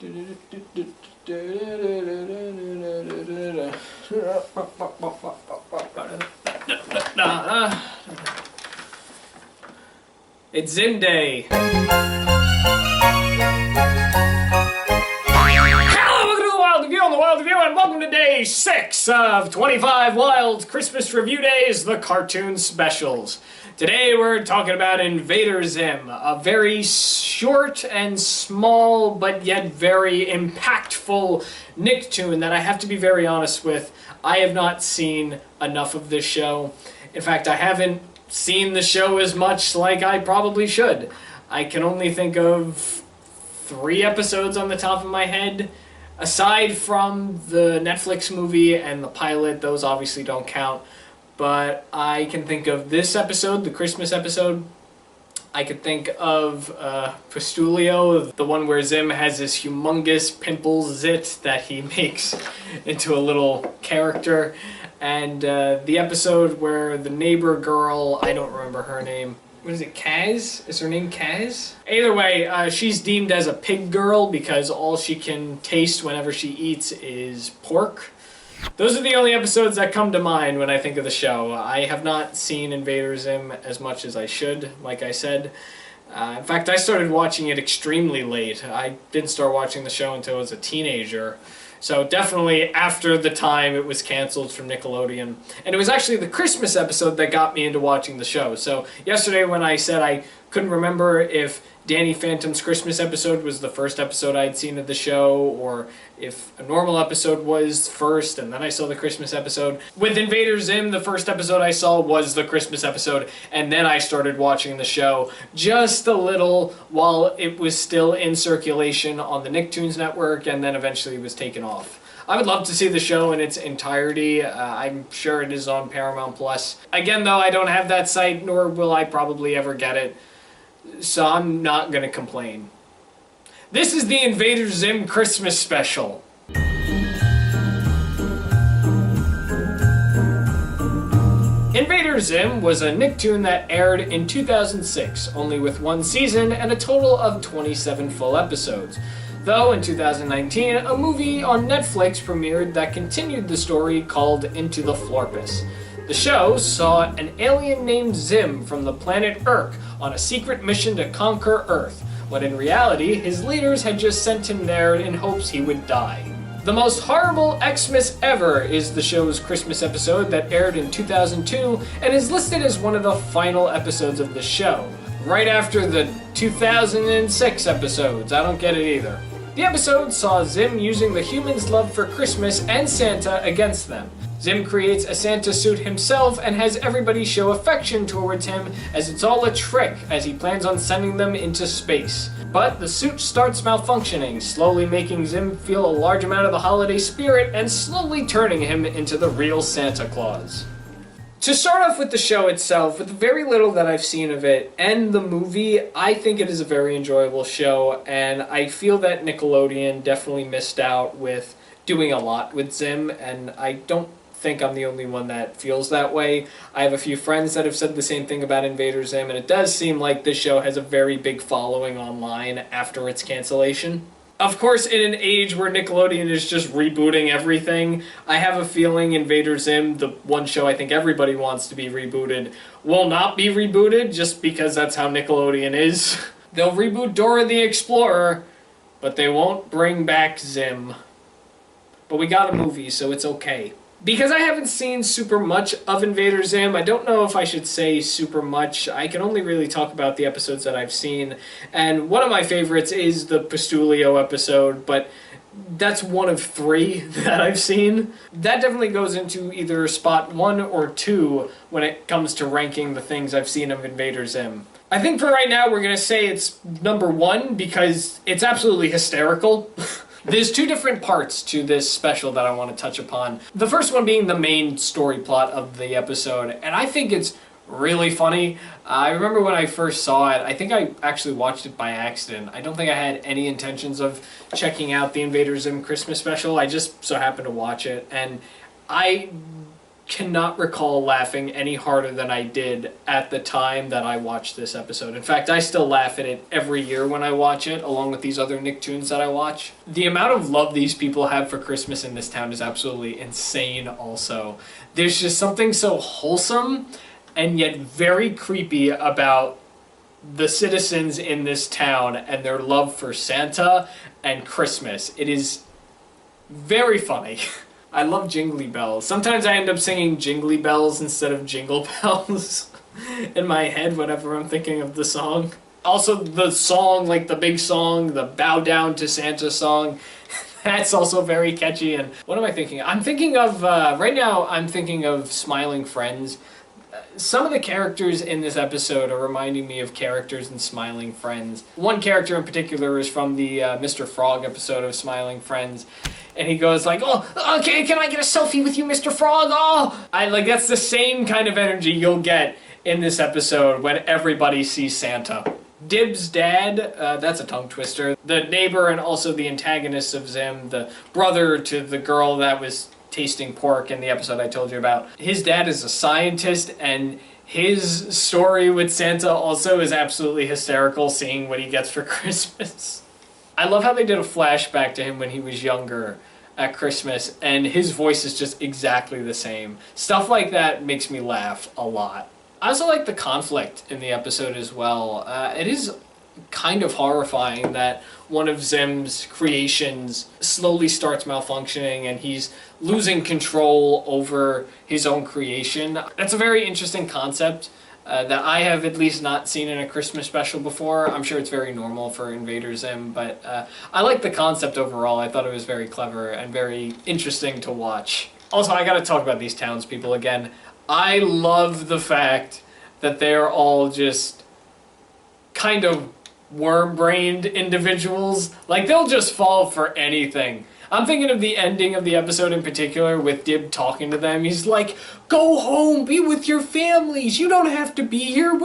It's Zim Day. Wild Review, and welcome to day 6 of 25 Wild Christmas Review Days, the cartoon specials. Today we're talking about Invader Zim, a very short and small but yet very impactful Nicktoon that I have to be very honest with, I have not seen enough of this show. In fact, I haven't seen the show as much like I probably should. I can only think of 3 episodes on the top of my head. Aside from the Netflix movie and the pilot, those obviously don't count. But I can think of this episode, the Christmas episode. I could think of Pistolio, the one where Zim has this humongous pimple zit that he makes into a little character. And the episode where the neighbor girl, I don't remember her name. What is it, Kaz? Is her name Kaz? Either way, she's deemed as a pig girl because all she can taste whenever she eats is pork. Those are the only episodes that come to mind when I think of the show. I have not seen Invader Zim as much as I should, like I said. In fact, I started watching it extremely late. I didn't start watching the show until I was a teenager. So definitely after the time it was canceled from Nickelodeon. And it was actually the Christmas episode that got me into watching the show. So yesterday when I said I couldn't remember if Danny Phantom's Christmas episode was the first episode I'd seen of the show, or if a normal episode was first and then I saw the Christmas episode. With Invader Zim, the first episode I saw was the Christmas episode, and then I started watching the show just a little while it was still in circulation on the Nicktoons network, and then eventually was taken off. I would love to see the show in its entirety. I'm sure it is on Paramount+. Again, though, I don't have that site, nor will I probably ever get it. So I'm not going to complain. This is the Invader Zim Christmas special. Invader Zim was a Nicktoon that aired in 2006, only with 1 season and a total of 27 full episodes. Though in 2019, a movie on Netflix premiered that continued the story called Into the Florpus. The show saw an alien named Zim from the planet Urk on a secret mission to conquer Earth, when in reality his leaders had just sent him there in hopes he would die. The most horrible Xmas ever is the show's Christmas episode that aired in 2002 and is listed as one of the final episodes of the show, right after the 2006 episodes. I don't get it either. The episode saw Zim using the humans' love for Christmas and Santa against them. Zim creates a Santa suit himself and has everybody show affection towards him, as it's all a trick as he plans on sending them into space. But the suit starts malfunctioning, slowly making Zim feel a large amount of the holiday spirit and slowly turning him into the real Santa Claus. To start off with the show itself, with the very little that I've seen of it and the movie, I think it is a very enjoyable show, and I feel that Nickelodeon definitely missed out with doing a lot with Zim, and I don't think I'm the only one that feels that way. I have a few friends that have said the same thing about Invader Zim, and it does seem like this show has a very big following online after its cancellation. Of course, in an age where Nickelodeon is just rebooting everything, I have a feeling Invader Zim, the one show I think everybody wants to be rebooted, will not be rebooted just because that's how Nickelodeon is. They'll reboot Dora the Explorer, but they won't bring back Zim. But we got a movie, so it's okay. Because I haven't seen super much of Invader Zim, I don't know if I should say super much. I can only really talk about the episodes that I've seen. And one of my favorites is the Pistolio episode, but that's one of 3 that I've seen. That definitely goes into either spot 1 or 2 when it comes to ranking the things I've seen of Invader Zim. I think for right now we're going to say it's number 1 because it's absolutely hysterical. There's 2 different parts to this special that I want to touch upon. The first one being the main story plot of the episode, and I think it's really funny. I remember when I first saw it, I think I actually watched it by accident. I don't think I had any intentions of checking out the Invader Zim Christmas special. I just so happened to watch it, and I cannot recall laughing any harder than I did at the time that I watched this episode. In fact, I still laugh at it every year when I watch it, along with these other Nicktoons that I watch. The amount of love these people have for Christmas in this town is absolutely insane also. There's just something so wholesome and yet very creepy about the citizens in this town and their love for Santa and Christmas. It is very funny. I love Jingly Bells. Sometimes I end up singing Jingly Bells instead of Jingle Bells in my head whenever I'm thinking of the song. Also, the song, like the big song, the Bow Down to Santa song, that's also very catchy. And what am I thinking? I'm thinking of, right now, I'm thinking of Smiling Friends. Some of the characters in this episode are reminding me of characters in Smiling Friends. One character in particular is from the Mr. Frog episode of Smiling Friends. And he goes like, oh, okay, can I get a selfie with you, Mr. Frog? Oh, that's the same kind of energy you'll get in this episode when everybody sees Santa. Dib's dad, that's a tongue twister. The neighbor and also the antagonist of Zim, the brother to the girl that was tasting pork in the episode I told you about. His dad is a scientist, and his story with Santa also is absolutely hysterical, seeing what he gets for Christmas. I love how they did a flashback to him when he was younger at Christmas, and his voice is just exactly the same. Stuff like that makes me laugh a lot. I also like the conflict in the episode as well. It is kind of horrifying that one of Zim's creations slowly starts malfunctioning and he's losing control over his own creation. That's a very interesting concept that I have at least not seen in a Christmas special before. I'm sure it's very normal for Invader Zim, but I like the concept overall. I thought it was very clever and very interesting to watch. Also, I gotta talk about these townspeople again. I love the fact that they're all just kind of worm-brained individuals. Like, they'll just fall for anything. I'm thinking of the ending of the episode in particular with Dib talking to them. He's like, go home, be with your families. You don't have to be here.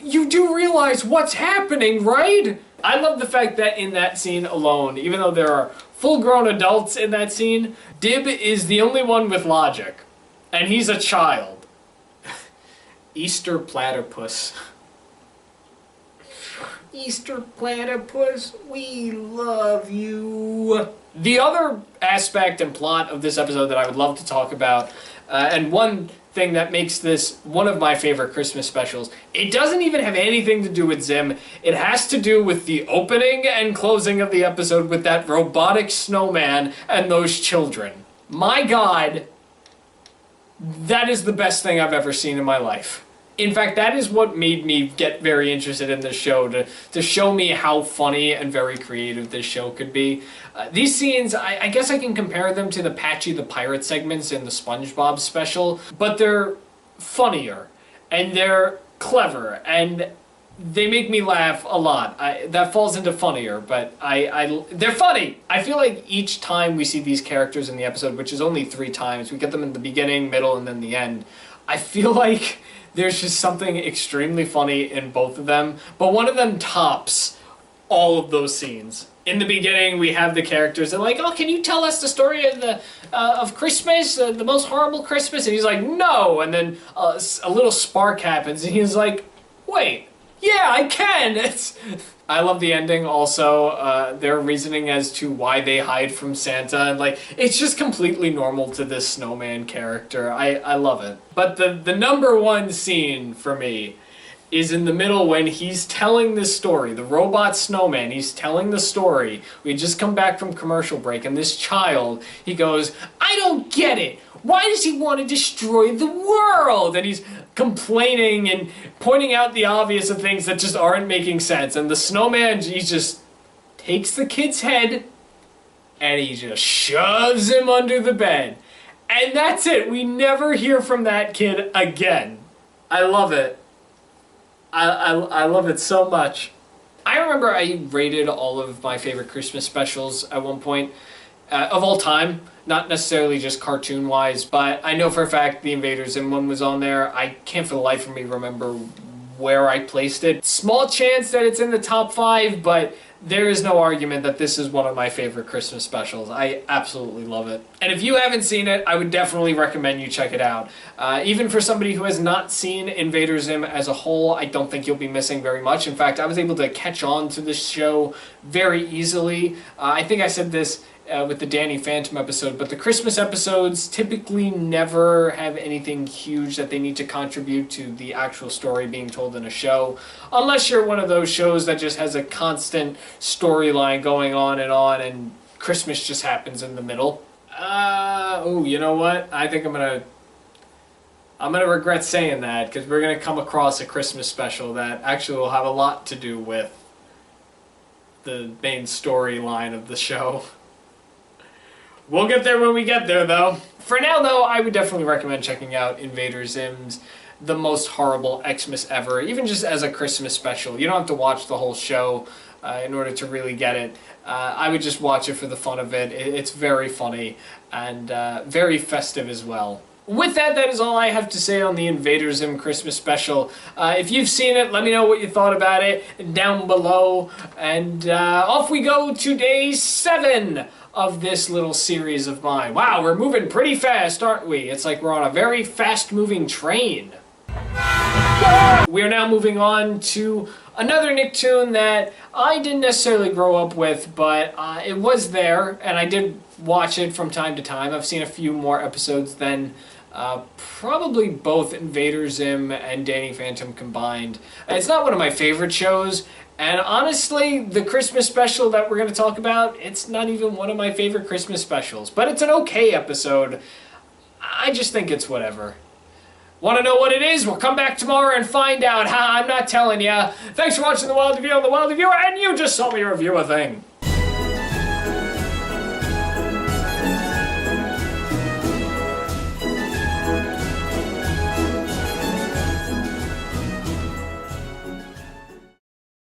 You do realize what's happening, right? I love the fact that in that scene alone, even though there are full-grown adults in that scene, Dib is the only one with logic. And he's a child. Easter platypus. Easter platypus, we love you. The other aspect and plot of this episode that I would love to talk about, and one thing that makes this one of my favorite Christmas specials, it doesn't even have anything to do with Zim. It has to do with the opening and closing of the episode with that robotic snowman and those children. My God, that is the best thing I've ever seen in my life. In fact, that is what made me get very interested in this show, to show me how funny and very creative this show could be. These scenes, I guess I can compare them to the Patchy the Pirate segments in the SpongeBob special, but they're funnier, and they're clever, and they make me laugh a lot. That falls into funnier, but they're funny! I feel like each time we see these characters in the episode, which is only 3 times, we get them in the beginning, middle, and then the end, I feel like there's just something extremely funny in both of them, but one of them tops all of those scenes. In the beginning, we have the characters that are like, oh, can you tell us the story of Christmas, the most horrible Christmas? And he's like, no! And then a little spark happens, and he's like, wait, yeah, I can! I love the ending also, their reasoning as to why they hide from Santa, and it's just completely normal to this snowman character. I love it. But the number one scene for me is in the middle when he's telling this story, the robot snowman, he's telling the story. We just come back from commercial break, and this child, he goes, I don't get it! Why does he want to destroy the world? And he's complaining and pointing out the obvious of things that just aren't making sense. And the snowman, he just takes the kid's head and he just shoves him under the bed. And that's it. We never hear from that kid again. I love it. I love it so much. I remember I rated all of my favorite Christmas specials at one point, of all time. Not necessarily just cartoon-wise, but I know for a fact the Invader Zim one was on there. I can't for the life of me remember where I placed it. Small chance that it's in the top 5, but there is no argument that this is one of my favorite Christmas specials. I absolutely love it. And if you haven't seen it, I would definitely recommend you check it out. Even for somebody who has not seen Invader Zim as a whole, I don't think you'll be missing very much. In fact, I was able to catch on to this show very easily. I think I said this with the Danny Phantom episode, but the Christmas episodes typically never have anything huge that they need to contribute to the actual story being told in a show, unless you're one of those shows that just has a constant storyline going on and Christmas just happens in the middle. Oh, you know what? I think I'm gonna regret saying that, because we're gonna come across a Christmas special that actually will have a lot to do with the main storyline of the show. We'll get there when we get there, though. For now, though, I would definitely recommend checking out Invader Zim's The Most Horrible Xmas Ever, even just as a Christmas special. You don't have to watch the whole show in order to really get it. I would just watch it for the fun of it. It's very funny and very festive as well. With that, that is all I have to say on the Invader Zim Christmas special. If you've seen it, let me know what you thought about it down below. And off we go to day 7 of this little series of mine. Wow, we're moving pretty fast, aren't we? It's like we're on a very fast-moving train. We are now moving on to another Nicktoon that I didn't necessarily grow up with, but it was there, and I did watch it from time to time. I've seen a few more episodes than probably both Invader Zim and Danny Phantom combined. It's not one of my favorite shows, and honestly, the Christmas special that we're going to talk about, it's not even one of my favorite Christmas specials, but it's an okay episode. I just think it's whatever. Want to know what it is? We'll come back tomorrow and find out. I'm not telling ya. Thanks for watching The Wild Review on The Wild Reviewer, and you just saw me review a thing.